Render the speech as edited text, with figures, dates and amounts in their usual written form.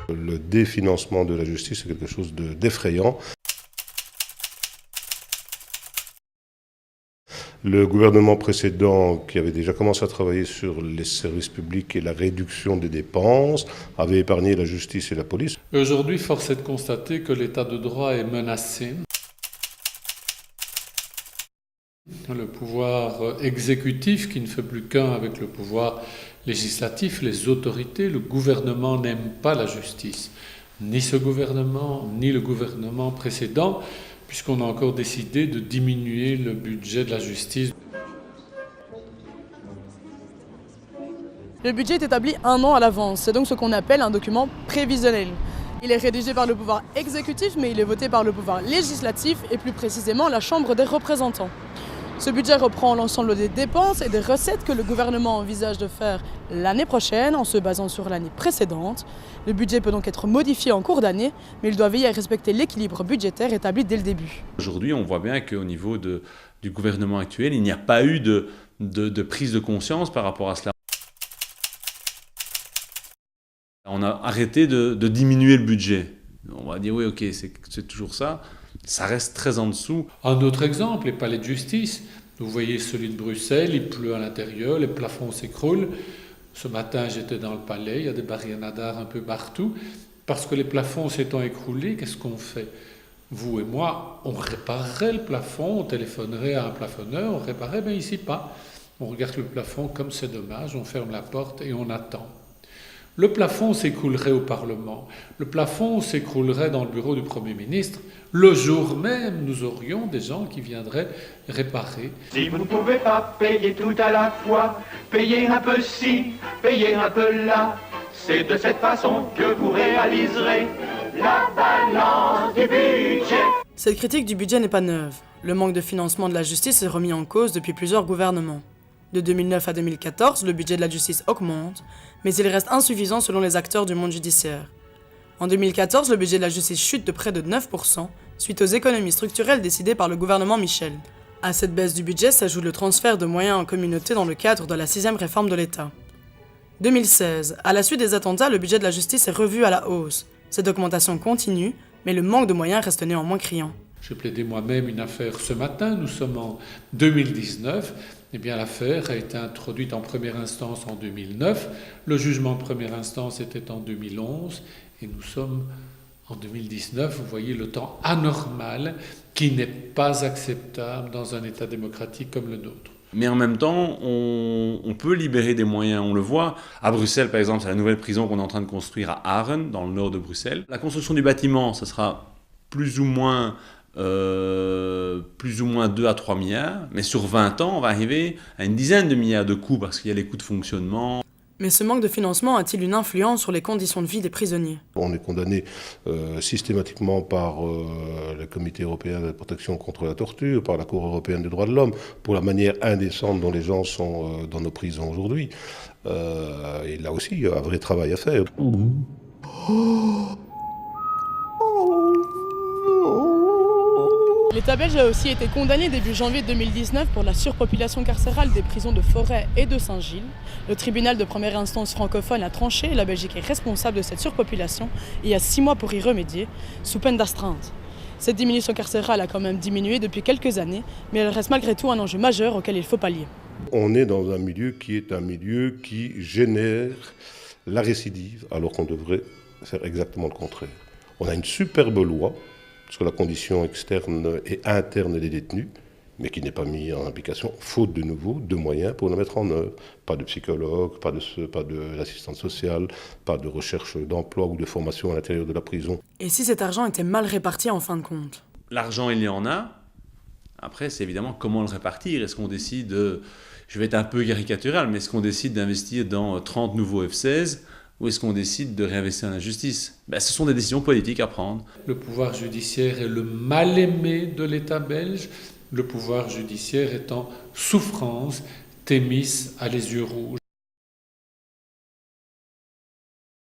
Le définancement de la justice est quelque chose d'effrayant. Le gouvernement précédent, qui avait déjà commencé à travailler sur les services publics et la réduction des dépenses, avait épargné la justice et la police. Aujourd'hui, force est de constater que l'état de droit est menacé. Le pouvoir exécutif, qui ne fait plus qu'un avec le pouvoir législatif, les autorités, le gouvernement n'aime pas la justice. Ni ce gouvernement, ni le gouvernement précédent, puisqu'on a encore décidé de diminuer le budget de la justice. Le budget est établi 1 an à l'avance, c'est donc ce qu'on appelle un document prévisionnel. Il est rédigé par le pouvoir exécutif, mais il est voté par le pouvoir législatif et plus précisément la Chambre des représentants. Ce budget reprend l'ensemble des dépenses et des recettes que le gouvernement envisage de faire l'année prochaine en se basant sur l'année précédente. Le budget peut donc être modifié en cours d'année, mais il doit veiller à respecter l'équilibre budgétaire établi dès le début. Aujourd'hui, on voit bien qu'au niveau du gouvernement actuel, il n'y a pas eu de prise de conscience par rapport à cela. On a arrêté de diminuer le budget. On va dire oui, ok, c'est toujours ça. Ça reste très en dessous. Un autre exemple, les palais de justice. Vous voyez celui de Bruxelles, il pleut à l'intérieur, les plafonds s'écroulent. Ce matin, j'étais dans le palais, il y a des barrières nadars un peu partout. Parce que les plafonds s'étant écroulés, qu'est-ce qu'on fait? Vous et moi, on réparerait le plafond, on téléphonerait à un plafonneur, on réparerait, mais ici pas. On regarde le plafond comme c'est dommage, on ferme la porte et on attend. Le plafond s'écroulerait au Parlement. Le plafond s'écroulerait dans le bureau du Premier ministre. Le jour même, nous aurions des gens qui viendraient réparer. Si vous ne pouvez pas payer tout à la fois, payez un peu ci, payez un peu là, c'est de cette façon que vous réaliserez la balance du budget. Cette critique du budget n'est pas neuve. Le manque de financement de la justice est remis en cause depuis plusieurs gouvernements. De 2009 à 2014, le budget de la justice augmente, mais il reste insuffisant selon les acteurs du monde judiciaire. En 2014, le budget de la justice chute de près de 9%, suite aux économies structurelles décidées par le gouvernement Michel. À cette baisse du budget s'ajoute le transfert de moyens en communauté dans le cadre de la 6e réforme de l'État. 2016, à la suite des attentats, le budget de la justice est revu à la hausse. Cette augmentation continue, mais le manque de moyens reste néanmoins criant. J'ai plaidé moi-même une affaire ce matin, nous sommes en 2019. Eh bien, l'affaire a été introduite en première instance en 2009. Le jugement de première instance était en 2011 et nous sommes en 2019. Vous voyez le temps anormal qui n'est pas acceptable dans un État démocratique comme le nôtre. Mais en même temps, on peut libérer des moyens, on le voit. À Bruxelles, par exemple, c'est la nouvelle prison qu'on est en train de construire à Aren, dans le nord de Bruxelles. La construction du bâtiment, ça sera plus ou moins 2 à 3 milliards, mais sur 20 ans, on va arriver à une dizaine de milliards de coûts parce qu'il y a les coûts de fonctionnement. Mais ce manque de financement a-t-il une influence sur les conditions de vie des prisonniers? On est condamné systématiquement par le Comité européen de protection contre la torture, par la Cour européenne des droits de l'homme, pour la manière indécente dont les gens sont dans nos prisons aujourd'hui. Et là aussi, il y a un vrai travail à faire. L'État belge a aussi été condamné début janvier 2019 pour la surpopulation carcérale des prisons de Forêt et de Saint-Gilles. Le tribunal de première instance francophone a tranché, la Belgique est responsable de cette surpopulation et a 6 mois pour y remédier, sous peine d'astreinte. Cette diminution carcérale a quand même diminué depuis quelques années, mais elle reste malgré tout un enjeu majeur auquel il faut pallier. On est dans un milieu qui génère la récidive, alors qu'on devrait faire exactement le contraire. On a une superbe loi sur la condition externe et interne des détenus, mais qui n'est pas mis en application, faute de nouveau de moyens pour le mettre en œuvre. Pas de psychologue, pas d'assistante sociale, pas de recherche d'emploi ou de formation à l'intérieur de la prison. Et si cet argent était mal réparti en fin de compte? L'argent, il y en a. Après, c'est évidemment comment le répartir. Est-ce qu'on décide, je vais être un peu caricatural, mais est-ce qu'on décide d'investir dans 30 nouveaux F-16 ou est-ce qu'on décide de réinvestir dans la justice? Ce sont des décisions politiques à prendre. Le pouvoir judiciaire est le mal-aimé de l'État belge. Le pouvoir judiciaire est en souffrance. Thémis a les yeux rouges.